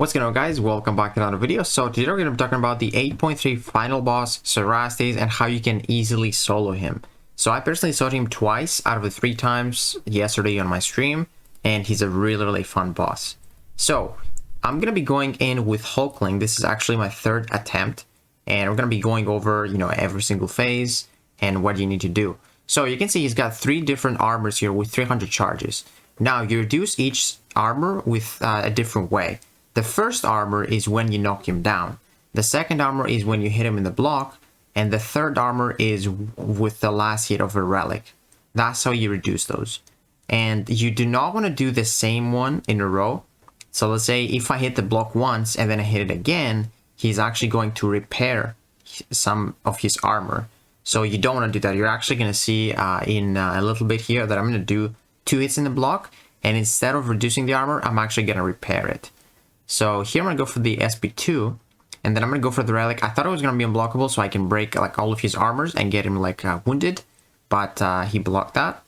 What's going on, guys? Welcome back to another video. So today we're going to be talking about the 8.3 final boss Cerastes and how you can easily solo him. So I personally soloed him twice out of the 3 times yesterday on my stream, and he's a really fun boss. So I'm going to be going in with Hulkling. This is actually my 3rd attempt, and we're going to be going over, every single phase and what you need to do. So you can see he's got 3 different armors here with 300 charges. Now you reduce each armor with a different way. The first armor is when you knock him down. The second armor is when you hit him in the block. And the third armor is with the last hit of a relic. That's how you reduce those. And you do not want to do the same one in a row. So let's say if I hit the block once and then I hit it again, he's actually going to repair some of his armor. So you don't want to do that. You're actually going to see in a little bit here that I'm going to do 2 hits in the block. And instead of reducing the armor, I'm actually going to repair it. So here I'm going to go for the SP2, and then I'm going to go for the relic. I thought it was going to be unblockable so I can break like all of his armors and get him like wounded, but he blocked that.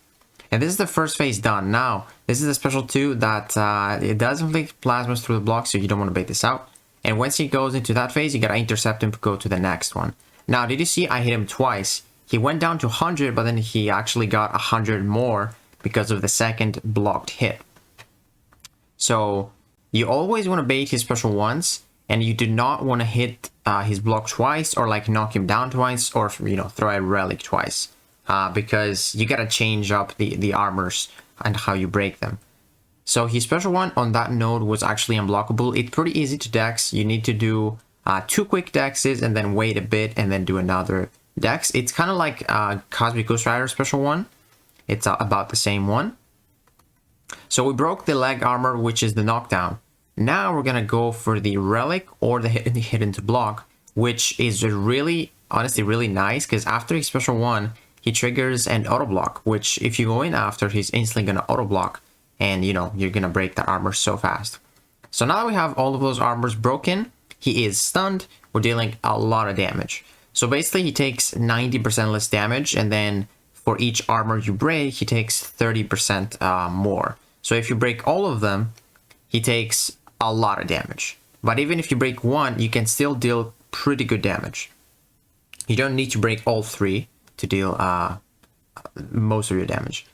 And this is the first phase done. Now, this is a special 2 that it does inflict plasmas through the block, so you don't want to bait this out. And once he goes into that phase, you got to intercept him to go to the next one. Now, did you see I hit him twice? He went down to 100, but then he actually got 100 more because of the second blocked hit. So you always want to bait his special once, and you do not want to hit his block twice or like knock him down twice or throw a relic twice, because you gotta change up the armors and how you break them. So his special one on that node was actually unblockable. It's pretty easy to dex. You need to do 2 quick dexes and then wait a bit and then do another dex. It's kind of like Cosmic Ghost Rider special one. It's about the same one. So we broke the leg armor, which is the knockdown. Now we're gonna go for the relic or the hit into block, which is honestly really nice, because after his special one, he triggers an auto block, which if you go in after, he's instantly gonna auto block, and you're gonna break the armor so fast. So now that we have all of those armors broken, he is stunned. We're dealing a lot of damage. So basically, he takes 90% less damage, and then for each armor you break, he takes 30% more. So if you break all of them, he takes a lot of damage. But even if you break one, you can still deal pretty good damage. You don't need to break all 3 to deal most of your damage.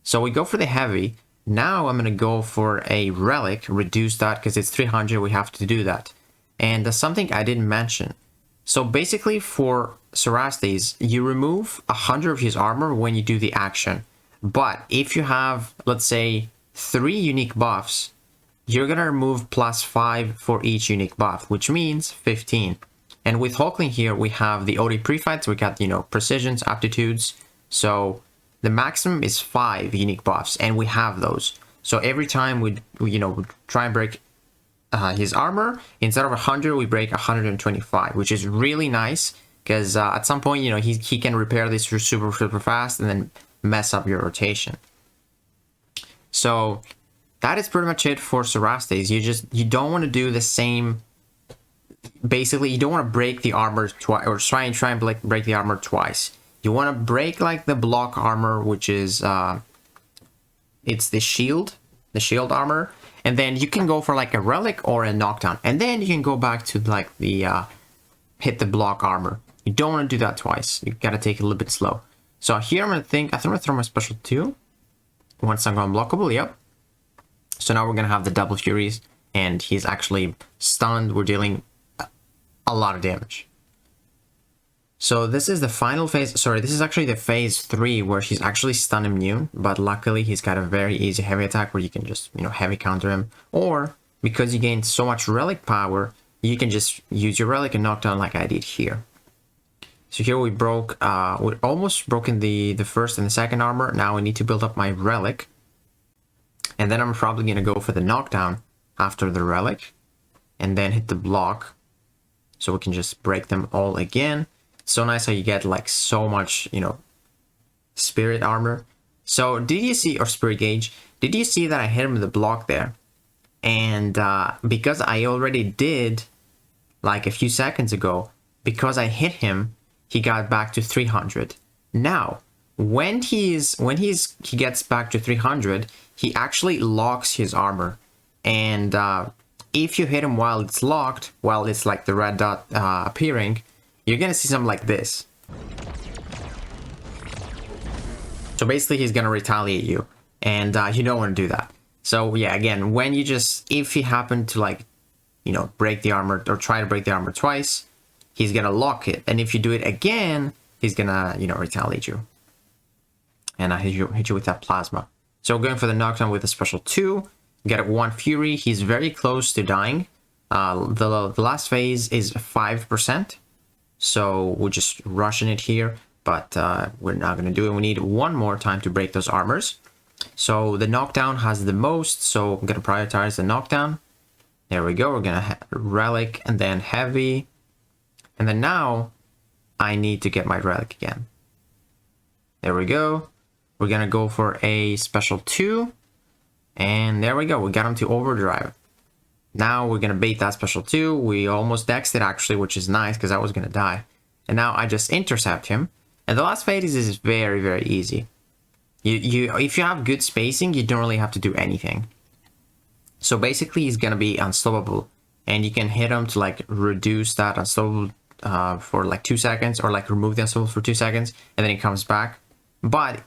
So we go for the heavy. Now I'm going to go for a relic, reduce that because it's 300, we have to do that. And that's something I didn't mention. So basically for Cerastes, you remove 100 of his armor when you do the action. But if you have, let's say, 3 unique buffs, you're gonna remove +5 for each unique buff, which means 15. And with Hulkling here, we have the OD pre-fights, we got, precisions, aptitudes. So the maximum is 5 unique buffs, and we have those. So every time we try and break his armor, instead of 100, we break 125, which is really nice, because at some point, he can repair this super fast and then mess up your rotation. So that is pretty much it for Cerastes. You don't want to do the same. Basically, you don't want to break the armor twice, or try and break the armor twice. You want to break like the block armor, which is it's the shield armor, and then you can go for like a relic or a knockdown, and then you can go back to like the hit the block armor. You don't want to do that twice. You gotta take it a little bit slow. So here I think I'm gonna throw my special 2 once I'm unblockable. Yep. So now we're going to have the double furies, and he's actually stunned. We're dealing a lot of damage. So this is the final phase. Sorry, this is actually the phase 3 where he's actually stun immune, but luckily he's got a very easy heavy attack where you can just, heavy counter him. Or because you gain so much relic power, you can just use your relic and knock down like I did here. So here we we almost broken the first and the second armor. Now I need to build up my relic. And then I'm probably going to go for the knockdown after the relic, and then hit the block, so we can just break them all again. So nice how you get like so much, spirit armor. So did you see, or spirit gauge, did you see that I hit him with the block there? And because I already did like a few seconds ago, because I hit him, he got back to 300. Now, when he gets back to 300, he actually locks his armor, and if you hit him while it's locked, while it's like the red dot appearing, you're gonna see something like this. So basically he's gonna retaliate you, and you don't want to do that. So yeah, again, when you just, if he happened to like, you know, break the armor or try to break the armor twice, he's gonna lock it, and if you do it again, he's gonna, you know, retaliate you, and hit you with that plasma. So going for the knockdown with a special 2, get a 1 fury. He's very close to dying. The last phase is 5%, so we're just rushing it here, but we're not gonna do it. We need one more time to break those armors. So the knockdown has the most, so I'm gonna prioritize the knockdown. There we go. We're gonna relic and then heavy, and then now I need to get my relic again. There we go. We're gonna go for a special 2, and there we go. We got him to overdrive. Now we're gonna bait that special 2. We almost dexed it actually, which is nice because I was gonna die. And now I just intercept him. And the last phase is very, very easy. If you have good spacing, you don't really have to do anything. So basically he's gonna be unstoppable, and you can hit him to like reduce that unstoppable for like 2 seconds, or like remove the unstoppable for 2 seconds, and then he comes back. But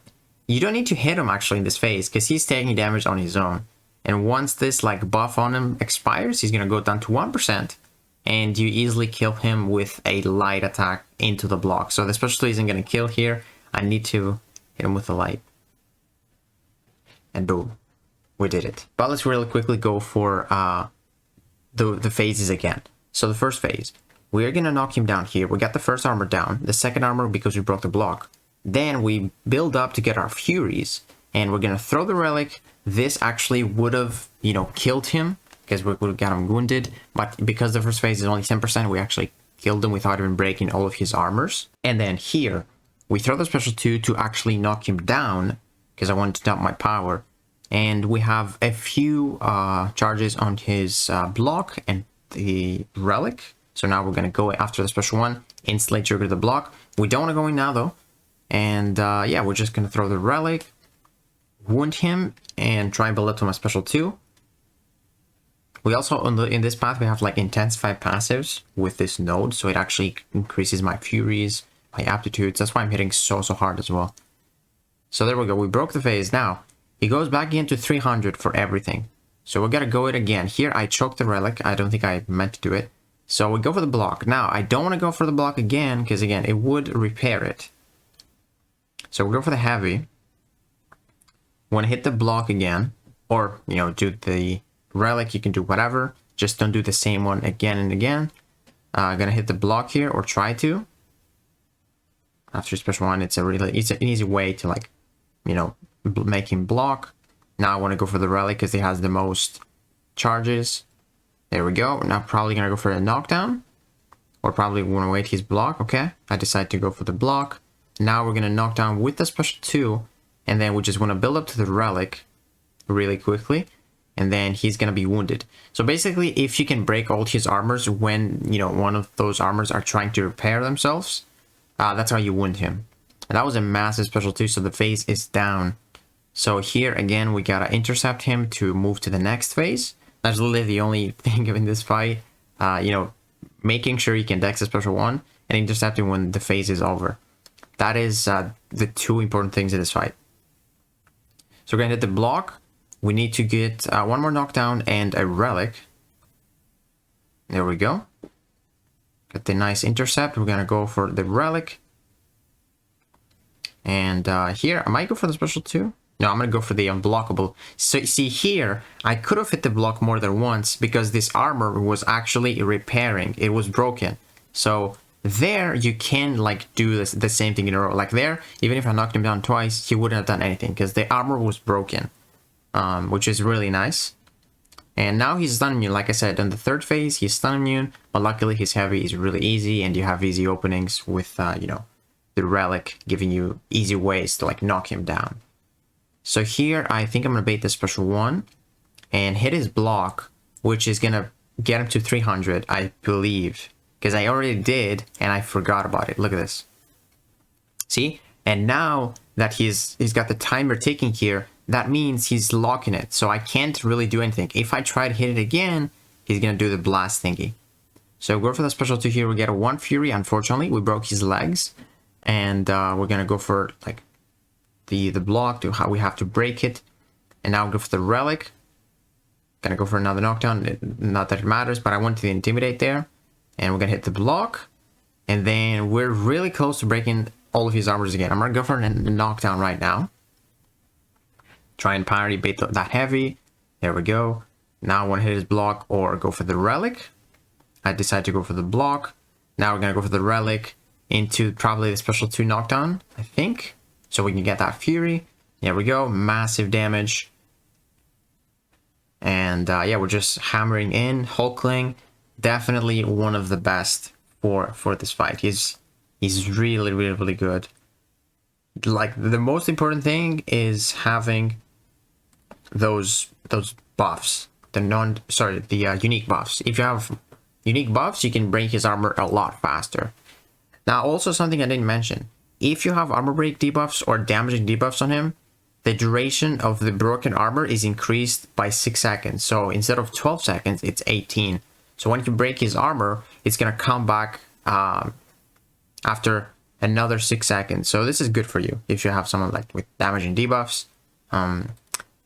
you don't need to hit him actually in this phase, because he's taking damage on his own. And once this like buff on him expires, he's gonna go down to 1%, and you easily kill him with a light attack into the block. So the special isn't gonna kill here. I need to hit him with the light. And boom, we did it. But let's really quickly go for the phases again. So the first phase, we're gonna knock him down here. We got the first armor down, the second armor because we broke the block. Then we build up to get our furies, and we're gonna throw the relic. This actually would have, you know, killed him because we would have got him wounded. But because the first phase is only 10%, we actually killed him without even breaking all of his armors. And then here, we throw the special 2 to actually knock him down, because I wanted to dump my power. And we have a few charges on his block and the relic. So now we're going to go after the special 1, instantly trigger the block. We don't want to go in now though. And yeah, we're just going to throw the relic, wound him, and try and build up to my special 2. We also, in this path, we have like intensified passives with this node. So it actually increases my furies, my aptitudes. That's why I'm hitting so hard as well. So there we go. We broke the phase. Now he goes back into 300 for everything. So we're gonna go it again. Here I choked the relic. I don't think I meant to do it. So we go for the block. Now I don't want to go for the block again, because again it would repair it. So we go for the heavy. Want to hit the block again, or you know, do the relic. You can do whatever. Just don't do the same one again and again. Gonna hit the block here, or try to. After special 1, it's an easy way to like, you know, make him block. Now I want to go for the relic because he has the most charges. There we go. Now probably gonna go for a knockdown, or probably want to wait his block. Okay, I decide to go for the block. Now we're gonna knock down with the special 2, and then we just want to build up to the relic really quickly, and then he's gonna be wounded. So basically, if you can break all his armors when, you know, one of those armors are trying to repair themselves, that's how you wound him. And that was a massive special 2, so the phase is down. So here again, we gotta intercept him to move to the next phase. That's literally the only thing in this fight. You know, making sure you can dex a special 1 and intercepting when the phase is over. That is the 2 important things in this fight. So we're gonna hit the block. We need to get 1 more knockdown and a relic. There we go. Got the nice intercept. We're gonna go for the relic. And here, I might go for the special 2. No, I'm gonna go for the unblockable. So see here, I could have hit the block more than once because this armor was actually repairing. It was broken. So there you can like do the same thing in a row. Like there, even if I knocked him down twice, he wouldn't have done anything because the armor was broken, which is really nice. And now he's stun immune. Like I said, in the third phase, he's stun immune, but luckily his heavy is really easy, and you have easy openings with, you know, the relic giving you easy ways to like knock him down. So here, I think I'm gonna bait the special 1 and hit his block, which is gonna get him to 300, I believe, because I already did and I forgot about it. Look at this. See? And now that he's got the timer ticking here, that means he's locking it. So I can't really do anything. If I try to hit it again, he's gonna do the blast thingy. So go for the special 2 here. We get a 1 Fury. Unfortunately, we broke his legs, and we're gonna go for like the block to how we have to break it. And now go for the relic. Gonna go for another knockdown. Not that it matters, but I want to intimidate there. And we're gonna hit the block. And then we're really close to breaking all of his armors again. I'm gonna go for a knockdown right now. Try and parry bait that heavy. There we go. Now I want to hit his block or go for the relic. I decide to go for the block. Now we're gonna go for the relic into probably the special 2 knockdown, I think. So we can get that Fury. There we go. Massive damage. And yeah, we're just hammering in. Hulkling, definitely one of the best for this fight. He's really good. Like, the most important thing is having those buffs. The unique buffs. If you have unique buffs, you can break his armor a lot faster. Now, also something I didn't mention. If you have armor break debuffs or damaging debuffs on him, the duration of the broken armor is increased by 6 seconds. So instead of 12 seconds, it's 18. So when you break his armor, it's gonna come back after another 6 seconds. So this is good for you if you have someone like with damaging debuffs.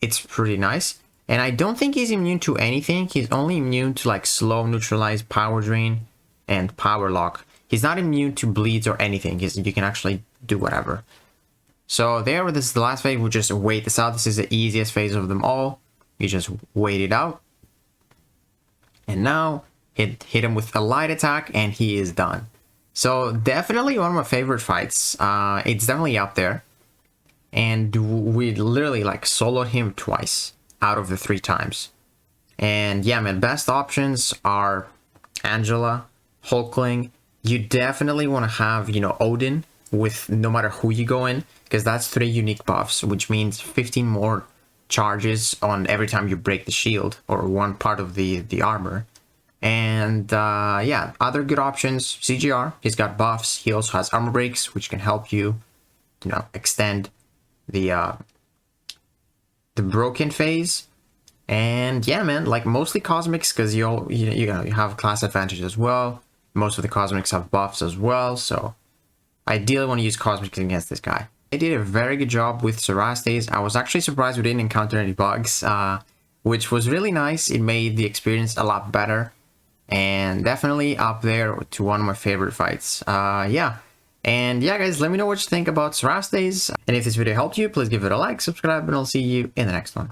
It's pretty nice. And I don't think he's immune to anything. He's only immune to like slow, neutralize, power drain, and power lock. He's not immune to bleeds or anything. You can actually do whatever. So there, this is the last phase. We'll just wait this out. This is the easiest phase of them all. You just wait it out. And now hit him with a light attack and he is done. So definitely one of my favorite fights. It's definitely up there. And we literally like soloed him twice out of the 3 times. And yeah, man, best options are Angela, Hulkling. You definitely want to have, you know, Odin with no matter who you go in, because that's 3 unique buffs, which means 15 more charges on every time you break the shield or one part of the armor. And yeah, other good options, CGR, he's got buffs. He also has armor breaks, which can help you, you know, extend the broken phase. And yeah, man, like mostly cosmics, because you have class advantage as well. Most of the cosmics have buffs as well, so ideally want to use cosmics against this guy. I did a very good job with Cerastes. I was actually surprised we didn't encounter any bugs, which was really nice. It made the experience a lot better, and definitely up there to one of my favorite fights. Yeah. And yeah, guys, let me know what you think about Cerastes. And if this video helped you, please give it a like, subscribe, and I'll see you in the next one.